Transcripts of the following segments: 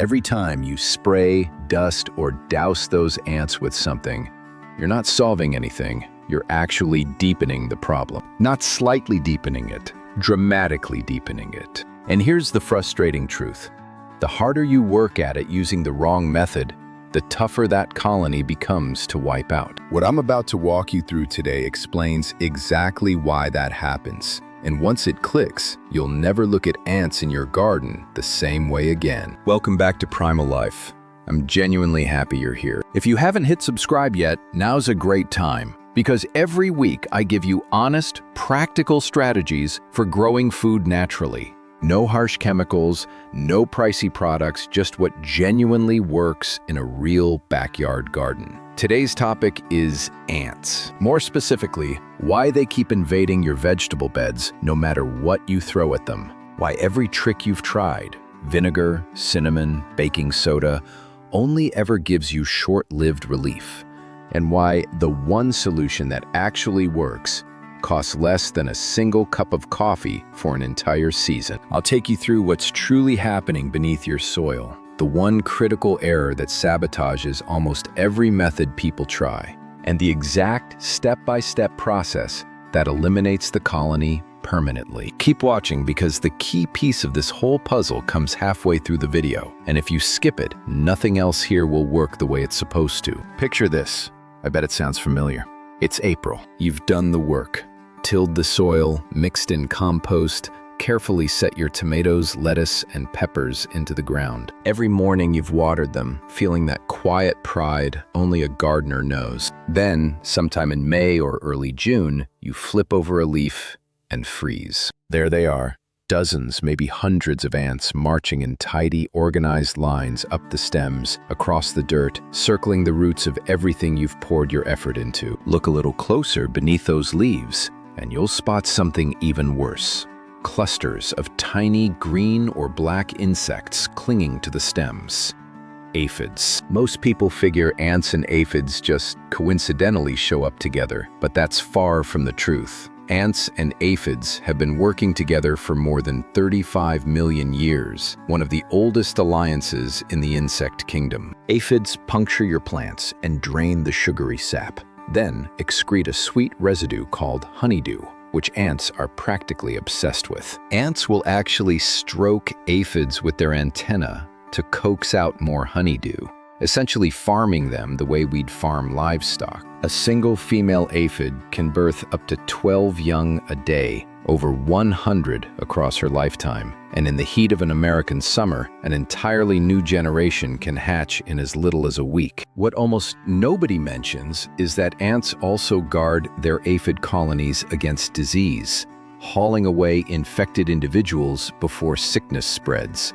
Every time you spray, dust, or douse those ants with something, you're not solving anything, you're actually deepening the problem. Not slightly deepening it, dramatically deepening it. And here's the frustrating truth. The harder you work at it using the wrong method, the tougher that colony becomes to wipe out. What I'm about to walk you through today explains exactly why that happens. And once it clicks, you'll never look at ants in your garden the same way again. Welcome back to Primal Life. I'm genuinely happy you're here. If you haven't hit subscribe yet, now's a great time. Because every week I give you honest, practical strategies for growing food naturally. No harsh chemicals, no pricey products, just what genuinely works in a real backyard garden. Today's topic is ants. More specifically, why they keep invading your vegetable beds no matter what you throw at them. Why every trick you've tried, vinegar, cinnamon, baking soda, only ever gives you short-lived relief. And why the one solution that actually works costs less than a single cup of coffee for an entire season. I'll take you through what's truly happening beneath your soil. The one critical error that sabotages almost every method people try, and the exact step-by-step process that eliminates the colony permanently. Keep watching because the key piece of this whole puzzle comes halfway through the video, and if you skip it, nothing else here will work the way it's supposed to. Picture this. I bet it sounds familiar. It's April. You've done the work, tilled the soil, mixed in compost, carefully set your tomatoes, lettuce, and peppers into the ground. Every morning you've watered them, feeling that quiet pride only a gardener knows. Then, sometime in May or early June, you flip over a leaf and freeze. There they are, dozens, maybe hundreds of ants marching in tidy, organized lines up the stems, across the dirt, circling the roots of everything you've poured your effort into. Look a little closer beneath those leaves, and you'll spot something even worse. Clusters of tiny green or black insects clinging to the stems. Aphids. Most people figure ants and aphids just coincidentally show up together, but that's far from the truth. Ants and aphids have been working together for more than 35 million years, one of the oldest alliances in the insect kingdom. Aphids puncture your plants and drain the sugary sap, then excrete a sweet residue called honeydew, which ants are practically obsessed with. Ants will actually stroke aphids with their antennae to coax out more honeydew, essentially farming them the way we'd farm livestock. A single female aphid can birth up to 12 young a day, over 100 across her lifetime. And in the heat of an American summer, an entirely new generation can hatch in as little as a week. What almost nobody mentions is that ants also guard their aphid colonies against disease, hauling away infected individuals before sickness spreads,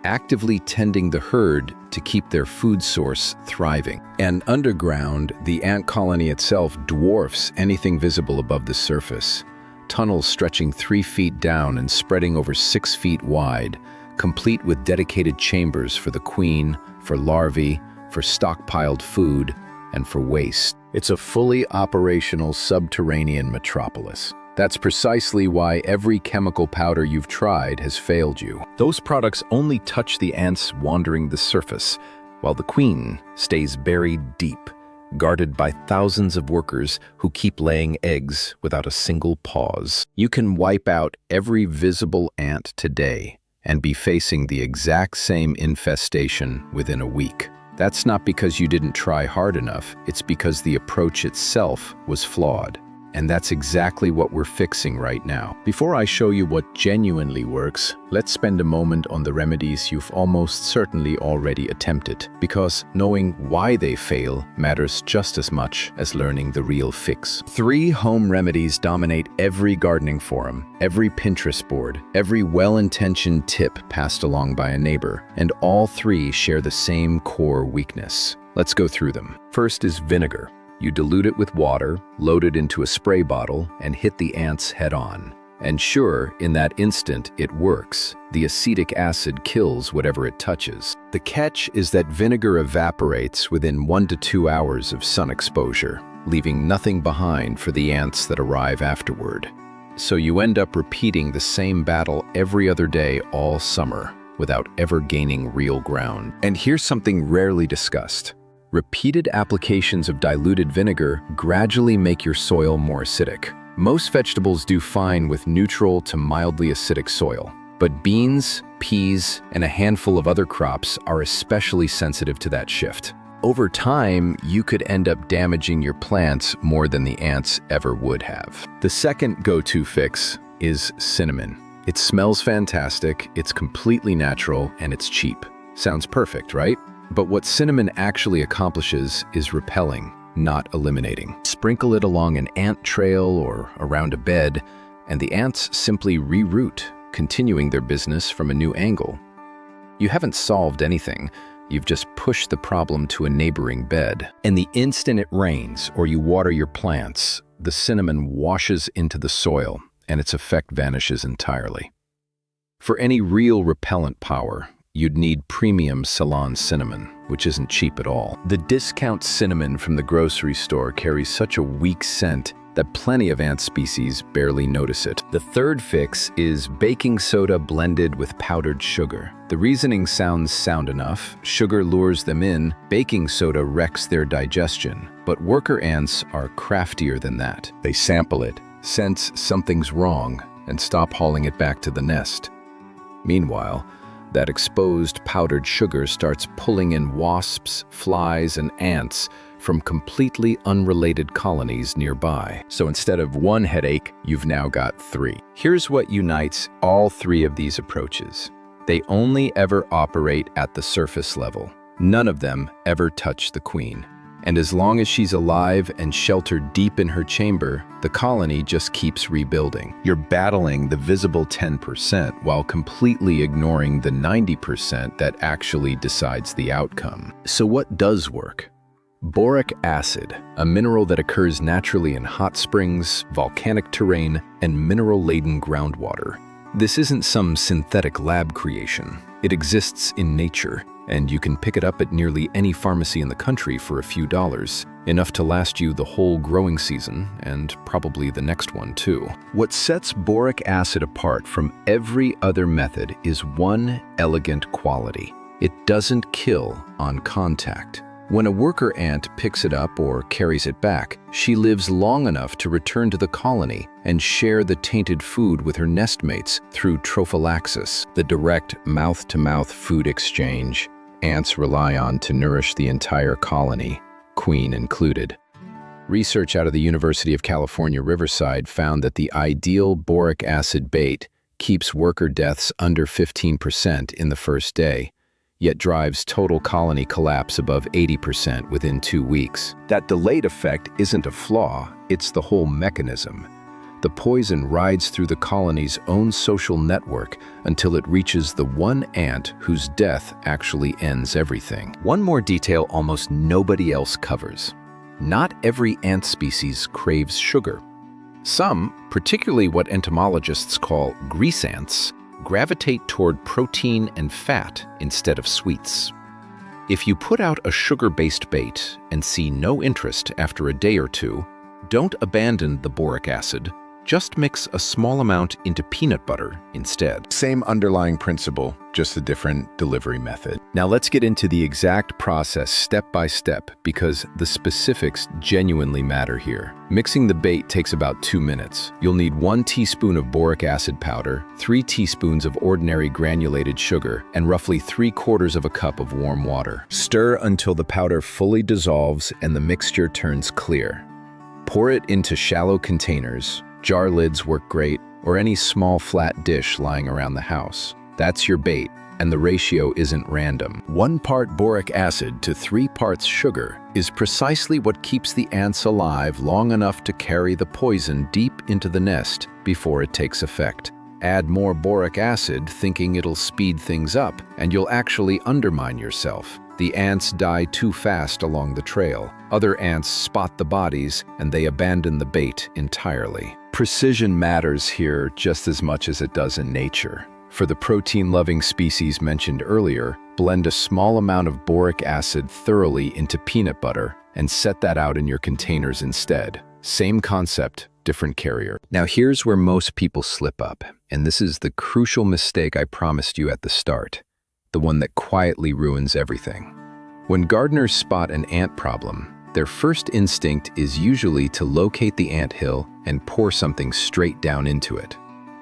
actively tending the herd to keep their food source thriving. And underground, the ant colony itself dwarfs anything visible above the surface. Tunnels stretching 3 feet down and spreading over 6 feet wide, complete with dedicated chambers for the queen, for larvae, for stockpiled food, and for waste. It's a fully operational subterranean metropolis. That's precisely why every chemical powder you've tried has failed you. Those products only touch the ants wandering the surface, while the queen stays buried deep, guarded by thousands of workers who keep laying eggs without a single pause. You can wipe out every visible ant today and be facing the exact same infestation within a week. That's not because you didn't try hard enough, it's because the approach itself was flawed. And that's exactly what we're fixing right now. Before I show you what genuinely works, let's spend a moment on the remedies you've almost certainly already attempted, because knowing why they fail matters just as much as learning the real fix. 3 home remedies dominate every gardening forum, every Pinterest board, every well-intentioned tip passed along by a neighbor, and all 3 share the same core weakness. Let's go through them. First is vinegar. You dilute it with water, load it into a spray bottle, and hit the ants head on. And sure, in that instant, it works. The acetic acid kills whatever it touches. The catch is that vinegar evaporates within 1 to 2 hours of sun exposure, leaving nothing behind for the ants that arrive afterward. So you end up repeating the same battle every other day all summer, without ever gaining real ground. And here's something rarely discussed. Repeated applications of diluted vinegar gradually make your soil more acidic. Most vegetables do fine with neutral to mildly acidic soil, but beans, peas, and a handful of other crops are especially sensitive to that shift. Over time, you could end up damaging your plants more than the ants ever would have. The second go-to fix is cinnamon. It smells fantastic, it's completely natural, and it's cheap. Sounds perfect, right? But what cinnamon actually accomplishes is repelling, not eliminating. Sprinkle it along an ant trail or around a bed, and the ants simply reroute, continuing their business from a new angle. You haven't solved anything. You've just pushed the problem to a neighboring bed. And the instant it rains or you water your plants, the cinnamon washes into the soil and its effect vanishes entirely. For any real repellent power, you'd need premium Ceylon cinnamon, which isn't cheap at all. The discount cinnamon from the grocery store carries such a weak scent that plenty of ant species barely notice it. The third fix is baking soda blended with powdered sugar. The reasoning sounds sound enough. Sugar lures them in, baking soda wrecks their digestion. But worker ants are craftier than that. They sample it, sense something's wrong, and stop hauling it back to the nest. Meanwhile, that exposed powdered sugar starts pulling in wasps, flies, and ants from completely unrelated colonies nearby. So instead of one headache, you've now got three. Here's what unites all three of these approaches. They only ever operate at the surface level. None of them ever touch the queen. And as long as she's alive and sheltered deep in her chamber, the colony just keeps rebuilding. You're battling the visible 10% while completely ignoring the 90% that actually decides the outcome. So what does work? Boric acid, a mineral that occurs naturally in hot springs, volcanic terrain, and mineral-laden groundwater. This isn't some synthetic lab creation. It exists in nature, and you can pick it up at nearly any pharmacy in the country for a few dollars, enough to last you the whole growing season, and probably the next one too. What sets boric acid apart from every other method is one elegant quality. It doesn't kill on contact. When a worker ant picks it up or carries it back, she lives long enough to return to the colony and share the tainted food with her nestmates through trophallaxis, the direct mouth-to-mouth food exchange ants rely on to nourish the entire colony, queen included. Research out of the University of California, Riverside found that the ideal boric acid bait keeps worker deaths under 15% in the first day, yet drives total colony collapse above 80% within 2 weeks. That delayed effect isn't a flaw, it's the whole mechanism. The poison rides through the colony's own social network until it reaches the one ant whose death actually ends everything. One more detail almost nobody else covers. Not every ant species craves sugar. Some, particularly what entomologists call grease ants, gravitate toward protein and fat instead of sweets. If you put out a sugar-based bait and see no interest after a day or two, don't abandon the boric acid. Just mix a small amount into peanut butter instead. Same underlying principle, just a different delivery method. Now let's get into the exact process step by step because the specifics genuinely matter here. Mixing the bait takes about 2 minutes. You'll need 1 teaspoon of boric acid powder, 3 teaspoons of ordinary granulated sugar, and roughly 3/4 of a cup of warm water. Stir until the powder fully dissolves and the mixture turns clear. Pour it into shallow containers. Jar lids work great, or any small flat dish lying around the house. That's your bait, and the ratio isn't random. 1 part boric acid to 3 parts sugar is precisely what keeps the ants alive long enough to carry the poison deep into the nest before it takes effect. Add more boric acid thinking it'll speed things up, and you'll actually undermine yourself. The ants die too fast along the trail. Other ants spot the bodies, and they abandon the bait entirely. Precision matters here just as much as it does in nature. For the protein-loving species mentioned earlier, blend a small amount of boric acid thoroughly into peanut butter and set that out in your containers instead. Same concept, different carrier. Now here's where most people slip up, and this is the crucial mistake I promised you at the start. the one that quietly ruins everything. When gardeners spot an ant problem, their first instinct is usually to locate the anthill and pour something straight down into it.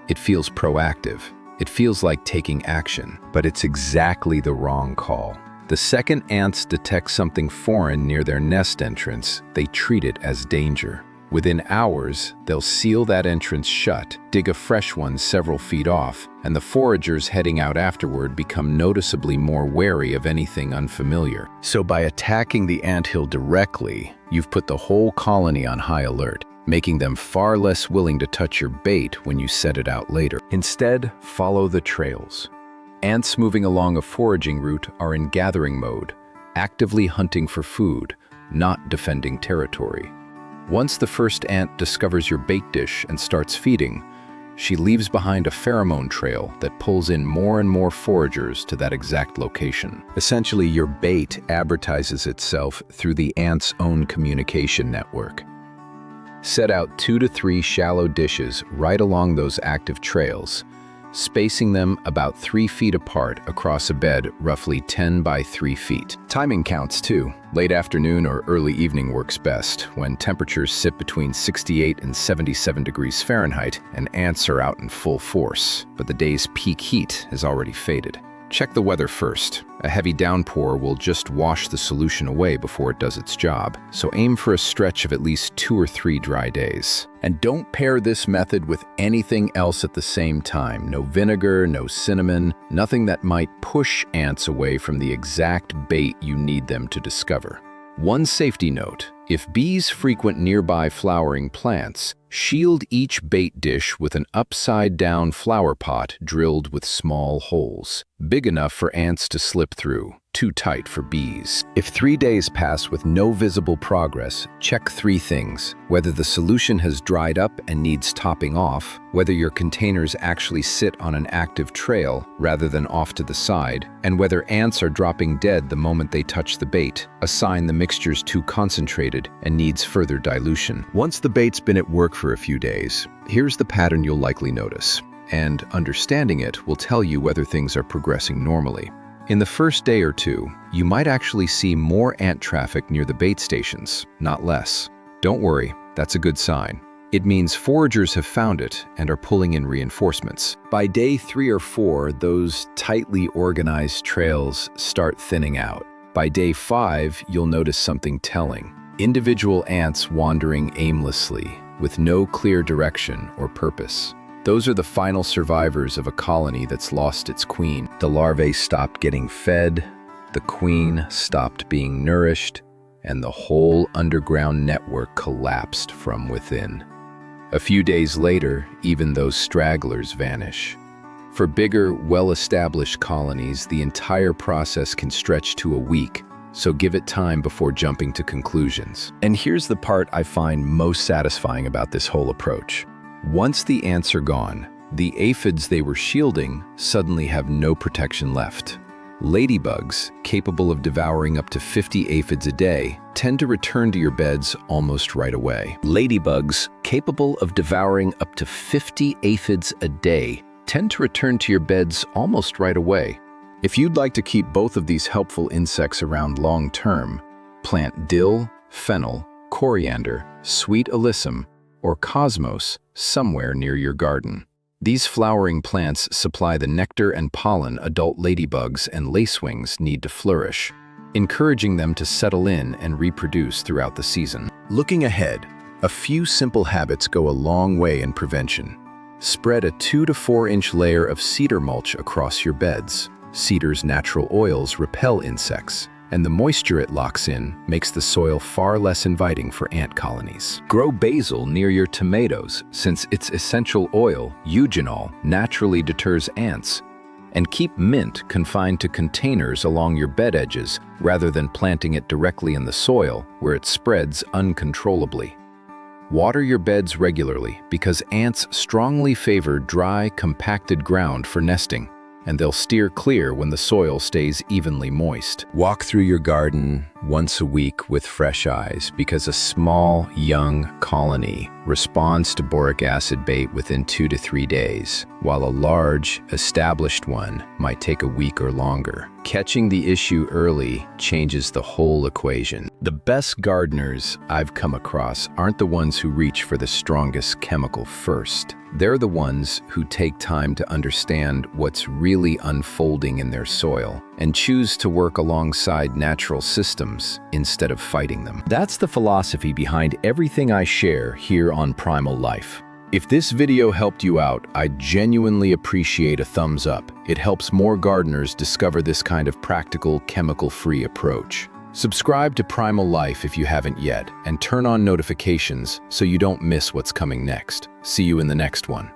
It feels proactive. It feels like taking action, but it's exactly the wrong call. The second ants detect something foreign near their nest entrance, they treat it as danger. Within hours, they'll seal that entrance shut, dig a fresh one several feet off, and the foragers heading out afterward become noticeably more wary of anything unfamiliar. So by attacking the anthill directly, you've put the whole colony on high alert, making them far less willing to touch your bait when you set it out later. Instead, follow the trails. Ants moving along a foraging route are in gathering mode, actively hunting for food, not defending territory. Once the first ant discovers your bait dish and starts feeding, she leaves behind a pheromone trail that pulls in more and more foragers to that exact location. Essentially, your bait advertises itself through the ant's own communication network. Set out 2 to 3 shallow dishes right along those active trails, spacing them about 3 feet apart across a bed roughly 10 by 3 feet. Timing counts too. Late afternoon or early evening works best, when temperatures sit between 68 and 77 degrees Fahrenheit and ants are out in full force, but the day's peak heat has already faded. Check the weather first. A heavy downpour will just wash the solution away before it does its job, so aim for a stretch of at least 2 or 3 dry days. And don't pair this method with anything else at the same time. No vinegar, no cinnamon, nothing that might push ants away from the exact bait you need them to discover. One safety note: if bees frequent nearby flowering plants, shield each bait dish with an upside-down flower pot drilled with small holes, big enough for ants to slip through, too tight for bees. If 3 days pass with no visible progress, check 3 things: whether the solution has dried up and needs topping off, whether your containers actually sit on an active trail rather than off to the side, and whether ants are dropping dead the moment they touch the bait, a sign the mixture's too concentrated and needs further dilution. Once the bait's been at work for a few days, here's the pattern you'll likely notice, and understanding it will tell you whether things are progressing normally. In the first day or two, you might actually see more ant traffic near the bait stations, not less. Don't worry, that's a good sign. It means foragers have found it and are pulling in reinforcements. By day 3 or 4, those tightly organized trails start thinning out. By day 5, you'll notice something telling: individual ants wandering aimlessly, with no clear direction or purpose. Those are the final survivors of a colony that's lost its queen. The larvae stopped getting fed, the queen stopped being nourished, and the whole underground network collapsed from within. A few days later, even those stragglers vanish. For bigger, well-established colonies, the entire process can stretch to a week, so give it time before jumping to conclusions. And here's the part I find most satisfying about this whole approach. Once the ants are gone, the aphids they were shielding suddenly have no protection left. Ladybugs, capable of devouring up to 50 aphids a day, tend to return to your beds almost right away. Ladybugs, capable of devouring up to 50 aphids a day, tend to return to your beds almost right away. If you'd like to keep both of these helpful insects around long-term, plant dill, fennel, coriander, sweet alyssum, or cosmos somewhere near your garden. These flowering plants supply the nectar and pollen adult ladybugs and lacewings need to flourish, encouraging them to settle in and reproduce throughout the season. Looking ahead, a few simple habits go a long way in prevention. Spread a 2 to 4 inch layer of cedar mulch across your beds. Cedar's natural oils repel insects, and the moisture it locks in makes the soil far less inviting for ant colonies. Grow basil near your tomatoes, since its essential oil, eugenol, naturally deters ants. And keep mint confined to containers along your bed edges rather than planting it directly in the soil where it spreads uncontrollably. Water your beds regularly because ants strongly favor dry, compacted ground for nesting, and they'll steer clear when the soil stays evenly moist. Walk through your garden, once a week with fresh eyes because a small, young colony responds to boric acid bait within 2 to 3 days, while a large, established one might take a week or longer. Catching the issue early changes the whole equation. The best gardeners I've come across aren't the ones who reach for the strongest chemical first. They're the ones who take time to understand what's really unfolding in their soil and choose to work alongside natural systems instead of fighting them. That's the philosophy behind everything I share here on Primal Life. If this video helped you out, I genuinely appreciate a thumbs up. It helps more gardeners discover this kind of practical, chemical-free approach. Subscribe to Primal Life if you haven't yet, and turn on notifications so you don't miss what's coming next. See you in the next one.